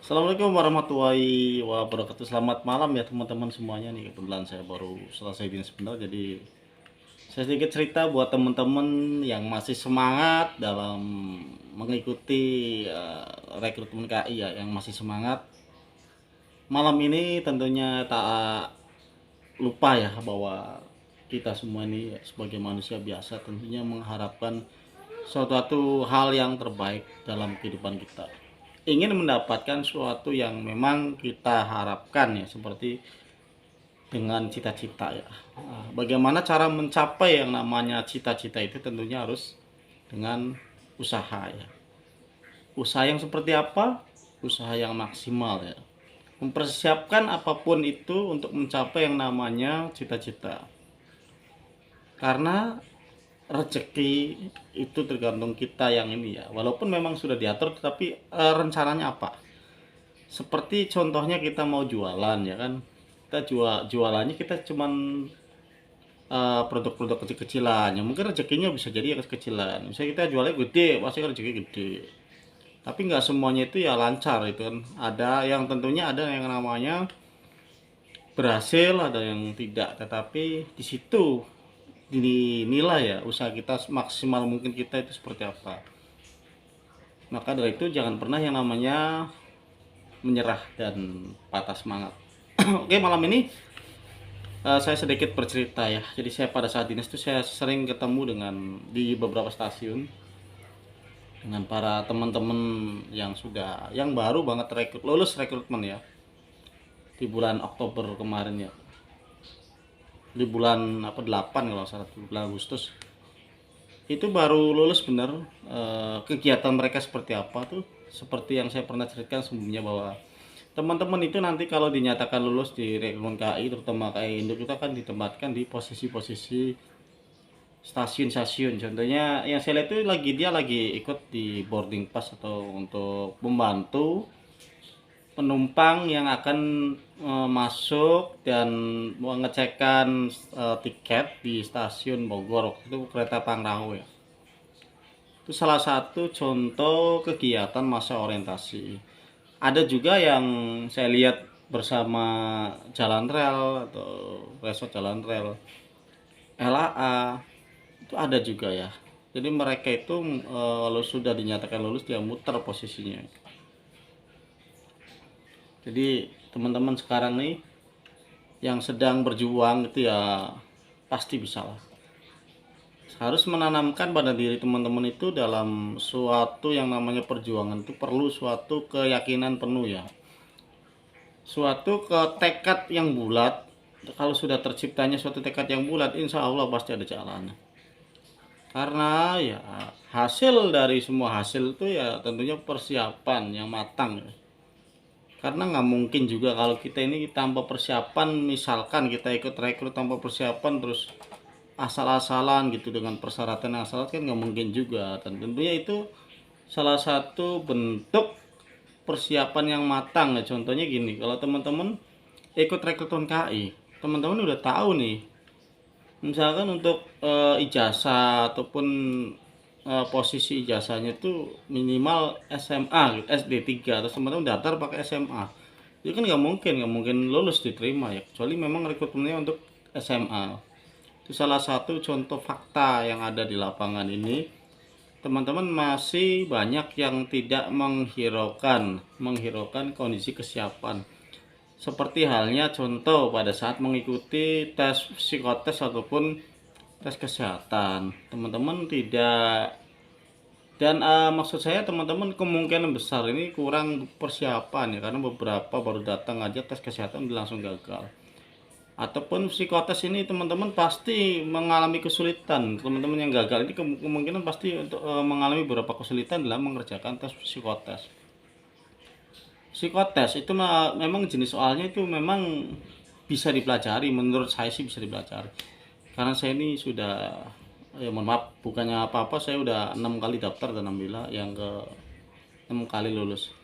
Assalamualaikum warahmatullahi wabarakatuh. Selamat malam ya teman-teman semuanya nih. Kebetulan saya baru selesai dinas sebentar, jadi saya sedikit cerita buat teman-teman yang masih semangat dalam mengikuti rekrutmen KI ya, yang masih semangat. Malam ini tentunya tak lupa ya bahwa kita semua ini sebagai manusia biasa tentunya mengharapkan suatu hal yang terbaik dalam kehidupan kita, ingin mendapatkan sesuatu yang memang kita harapkan ya, seperti dengan cita-cita ya. Bagaimana cara mencapai yang namanya cita-cita itu tentunya harus dengan usaha ya. Usaha yang seperti apa? Usaha yang maksimal ya. Mempersiapkan apapun itu untuk mencapai yang namanya cita-cita. Karena rezeki itu tergantung kita yang ini ya. Walaupun memang sudah diatur, tetapi rencananya apa? Seperti contohnya kita mau jualan ya kan. Kita jualannya kita cuman produk-produk kecil-kecilan yang mungkin rezekinya bisa jadi ya kecil-kecilan. Misalnya kita jualnya gede, pasti kan rezeki gede. Tapi nggak semuanya itu ya lancar itu kan. Ada yang tentunya ada yang namanya berhasil, ada yang tidak. Tetapi di situ dinilai ya usaha kita maksimal mungkin kita itu seperti apa. Maka dari itu jangan pernah yang namanya menyerah dan patah semangat. Oke, malam ini saya sedikit bercerita ya. Jadi saya pada saat dinas itu saya sering ketemu dengan di beberapa stasiun dengan para teman-teman yang baru banget lulus rekrutmen ya, di bulan Oktober kemarin ya, di bulan 8 kalau salah, di bulan Agustus itu baru lulus bener. Kegiatan mereka seperti apa tuh, seperti yang saya pernah ceritakan sebelumnya, bahwa teman-teman itu nanti kalau dinyatakan lulus di rekrutmen KAI, terutama KAI Induk, itu akan ditempatkan di posisi-posisi stasiun-stasiun. Contohnya yang saya lihat itu dia lagi ikut di boarding pass atau untuk membantu penumpang yang akan masuk dan mengecekkan tiket di stasiun Bogor. Waktu itu kereta Pangrango ya. Itu salah satu contoh kegiatan masa orientasi. Ada juga yang saya lihat bersama jalan rel atau resort jalan rel, LAA, itu ada juga ya. Jadi mereka itu kalau sudah dinyatakan lulus dia muter posisinya. Jadi teman-teman sekarang nih yang sedang berjuang itu ya pasti bisa lah. Harus menanamkan pada diri teman-teman itu dalam suatu yang namanya perjuangan itu perlu suatu keyakinan penuh ya, suatu tekad yang bulat. Kalau sudah terciptanya suatu tekad yang bulat, insya Allah pasti ada jalannya. Karena ya hasil dari semua hasil itu ya tentunya persiapan yang matang ya. Karena nggak mungkin juga kalau kita ini tanpa persiapan, misalkan kita ikut rekrut tanpa persiapan terus asal-asalan gitu dengan persyaratan yang asal, kan nggak mungkin juga. Dan tentunya itu salah satu bentuk persiapan yang matang ya. Contohnya gini, kalau teman-teman ikut rekrutmen KI, teman-teman udah tahu nih, misalkan untuk ijazah ataupun posisi ijazahnya itu minimal SMA gitu, SD 3, atau teman-teman daftar pakai SMA, itu kan nggak mungkin lulus diterima ya, kecuali memang rekrutmennya untuk SMA. Itu salah satu contoh fakta yang ada di lapangan ini. Teman-teman masih banyak yang tidak menghiraukan kondisi kesiapan. Seperti halnya contoh pada saat mengikuti tes psikotes ataupun tes kesehatan. Teman-teman tidak, dan maksud saya teman-teman kemungkinan besar ini kurang persiapan ya, karena beberapa baru datang aja tes kesehatan langsung gagal. Ataupun psikotes ini teman-teman pasti mengalami kesulitan. Teman-teman yang gagal ini kemungkinan pasti untuk mengalami beberapa kesulitan dalam mengerjakan tes psikotes. Psikotes itu memang jenis soalnya itu memang bisa dipelajari, menurut saya sih bisa dipelajari. Karena saya ini sudah, ya mohon maaf, bukannya apa-apa, saya udah 6 kali daftar dan alhamdulillah yang ke 6 kali lulus.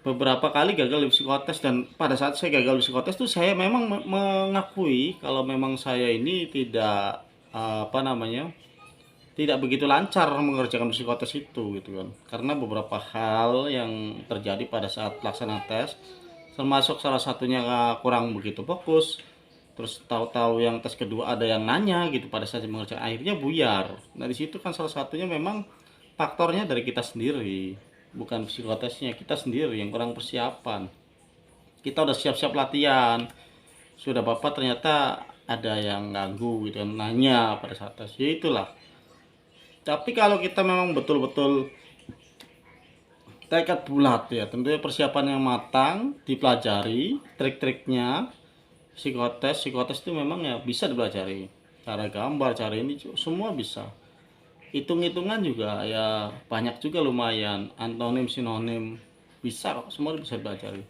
Beberapa kali gagal di psikotes, dan pada saat saya gagal di psikotes tuh saya memang mengakui kalau memang saya ini tidak apa namanya tidak begitu lancar mengerjakan psikotes itu gitu kan, karena beberapa hal yang terjadi pada saat pelaksanaan tes, termasuk salah satunya kurang begitu fokus. Terus tahu-tahu yang tes kedua ada yang nanya gitu pada saat mengerjakan, akhirnya buyar. Nah di situ kan salah satunya memang faktornya dari kita sendiri, bukan psikotesnya, kita sendiri yang kurang persiapan. Kita udah siap-siap latihan, sudah bapak ternyata ada yang ganggu gitu kan, nanya pada saat tes, ya itulah. Tapi kalau kita memang betul-betul tekad bulat ya, tentunya persiapan yang matang, dipelajari trik-triknya. Psikotes itu memang ya bisa dipelajari, cara gambar, cara ini semua bisa. Hitung-hitungan juga ya banyak juga, lumayan, antonim sinonim bisa kok, semua bisa dipelajari.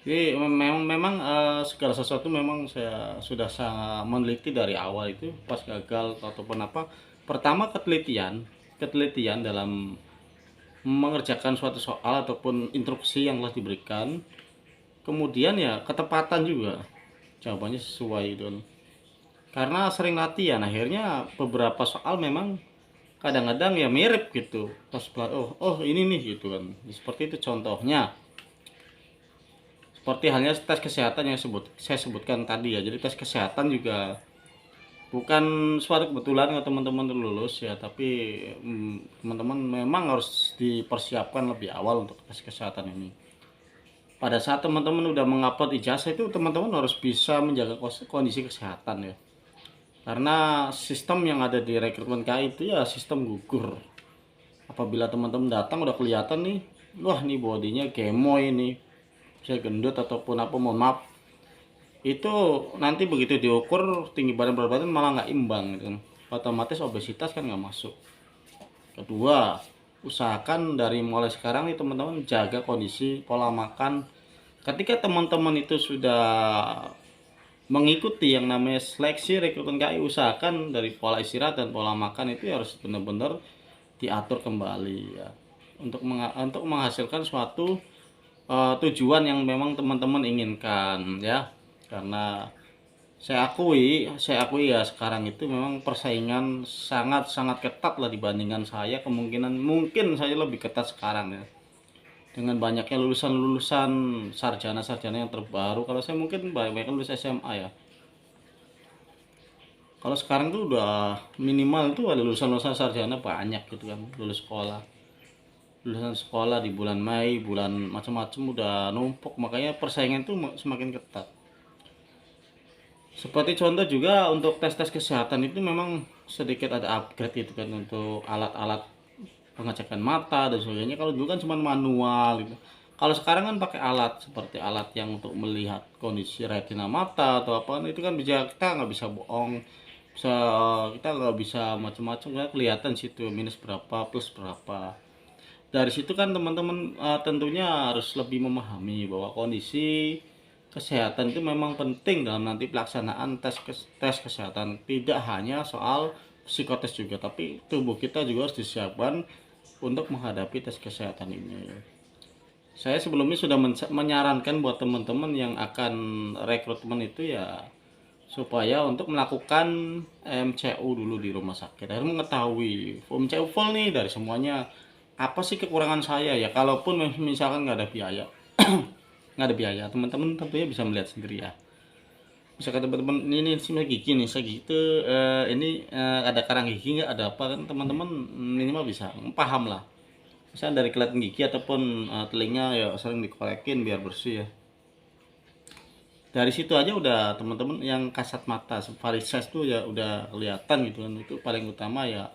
Jadi memang segala sesuatu memang saya sudah sangat meneliti dari awal itu pas gagal ataupun apa. Pertama ketelitian dalam mengerjakan suatu soal ataupun instruksi yang telah diberikan. Kemudian ya ketepatan juga, jawabannya sesuai itu. Karena sering latihan akhirnya beberapa soal memang kadang-kadang ya mirip gitu. Pas oh ini nih gitu kan. Seperti itu contohnya. Seperti halnya tes kesehatan yang saya sebutkan tadi ya. Jadi tes kesehatan juga bukan suatu kebetulan kalau teman-teman lulus ya, tapi teman-teman memang harus dipersiapkan lebih awal untuk tes kesehatan ini. Pada saat teman-teman udah mengupload ijazah itu, teman-teman harus bisa menjaga kondisi kesehatan ya. Karena sistem yang ada di rekrutmen KAI itu ya sistem gugur. Apabila teman-teman datang udah kelihatan nih, wah nih bodinya gemoy ini, saya gendut ataupun apa, mohon maaf, itu nanti begitu diukur tinggi badan berat badan malah nggak imbang gitu kan. Otomatis obesitas kan nggak masuk. Kedua, usahakan dari mulai sekarang nih teman-teman jaga kondisi pola makan. Ketika teman-teman itu sudah mengikuti yang namanya seleksi rekrutmen KAI, usahakan dari pola istirahat dan pola makan itu harus benar-benar diatur kembali ya, untuk menghasilkan suatu tujuan yang memang teman-teman inginkan ya. Karena saya akui ya sekarang itu memang persaingan sangat-sangat ketat lah dibandingkan saya. Kemungkinan mungkin saya lebih ketat sekarang ya, dengan banyaknya lulusan-lulusan sarjana-sarjana yang terbaru. Kalau saya mungkin banyak lulus SMA ya. Kalau sekarang tuh udah minimal tuh ada lulusan-lulusan sarjana banyak gitu kan, lulusan sekolah di bulan Mei, bulan macam-macam udah numpuk, makanya persaingan tuh semakin ketat. Seperti contoh juga untuk tes-tes kesehatan itu memang sedikit ada upgrade gitu kan, untuk alat-alat pengecekan mata dan sebagainya. Kalau dulu kan cuma manual gitu. Kalau sekarang kan pakai alat seperti alat yang untuk melihat kondisi retina mata atau apa, itu kan bisa, kita nggak bisa bohong, bisa, kita nggak bisa macam-macam, kan kelihatan situ minus berapa plus berapa. Dari situ kan teman-teman tentunya harus lebih memahami bahwa kondisi kesehatan itu memang penting dalam nanti pelaksanaan tes kesehatan. Tidak hanya soal psikotes juga, tapi tubuh kita juga harus disiapkan untuk menghadapi tes kesehatan ini. Saya sebelumnya sudah menyarankan buat teman-teman yang akan rekrutmen itu ya, supaya untuk melakukan MCU dulu di rumah sakit, harus mengetahui MCU full nih dari semuanya, apa sih kekurangan saya ya. Kalaupun misalkan nggak ada biaya nggak ada biaya, teman-teman tentunya bisa melihat sendiri ya. Misalkan teman-teman ini sih gigi nih, saya gitu ini ada karang gigi nggak, ada apa, kan teman-teman minimal bisa paham lah. Misalnya dari kelihatan gigi ataupun telinga ya sering dikorekin biar bersih ya. Dari situ aja udah teman-teman, yang kasat mata varises tuh ya udah kelihatan gitu kan. Itu paling utama ya,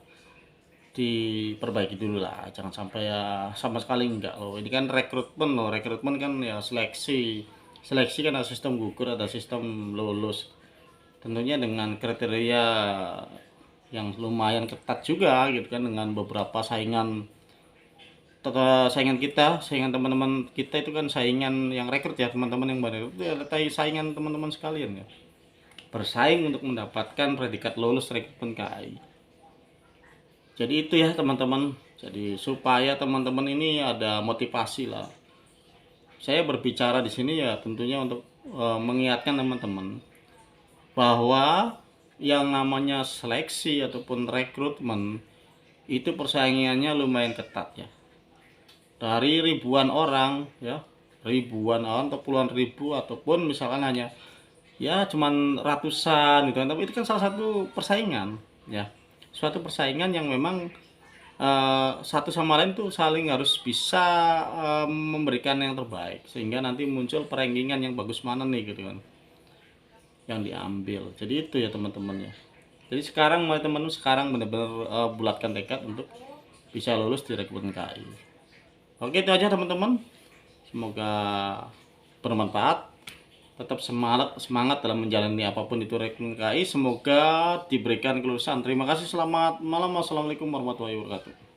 diperbaiki dulu lah, jangan sampai ya sama sekali enggak loh. Ini kan rekrutmen loh, rekrutmen kan ya seleksi kan ada sistem gugur, ada sistem lulus, tentunya dengan kriteria yang lumayan ketat juga gitu kan, dengan beberapa saingan teman-teman kita itu kan, saingan yang rekrut ya, teman-teman yang baru itu ya, saingan teman-teman sekalian ya, bersaing untuk mendapatkan predikat lulus rekrutmen KAI. Jadi itu ya teman-teman, jadi supaya teman-teman ini ada motivasi lah. Saya berbicara di sini ya tentunya untuk mengingatkan teman-teman bahwa yang namanya seleksi ataupun rekrutmen itu persaingannya lumayan ketat ya. Dari ribuan orang ya, ribuan orang atau puluhan ribu, ataupun misalkan hanya ya cuman ratusan gitu kan, tapi itu kan salah satu persaingan ya, suatu persaingan yang memang satu sama lain tuh saling harus bisa memberikan yang terbaik, sehingga nanti muncul perankingan yang bagus mana nih gitu kan yang diambil. Jadi itu ya teman-teman ya. Jadi sekarang mulai teman-teman sekarang benar-benar bulatkan tekad untuk bisa lulus di rekrutmen KAI. Oke, itu aja teman-teman, semoga bermanfaat. Tetap semangat dalam menjalani apapun itu rekrutmen KAI, semoga diberikan kelulusan. Terima kasih, selamat malam, wassalamualaikum warahmatullahi wabarakatuh.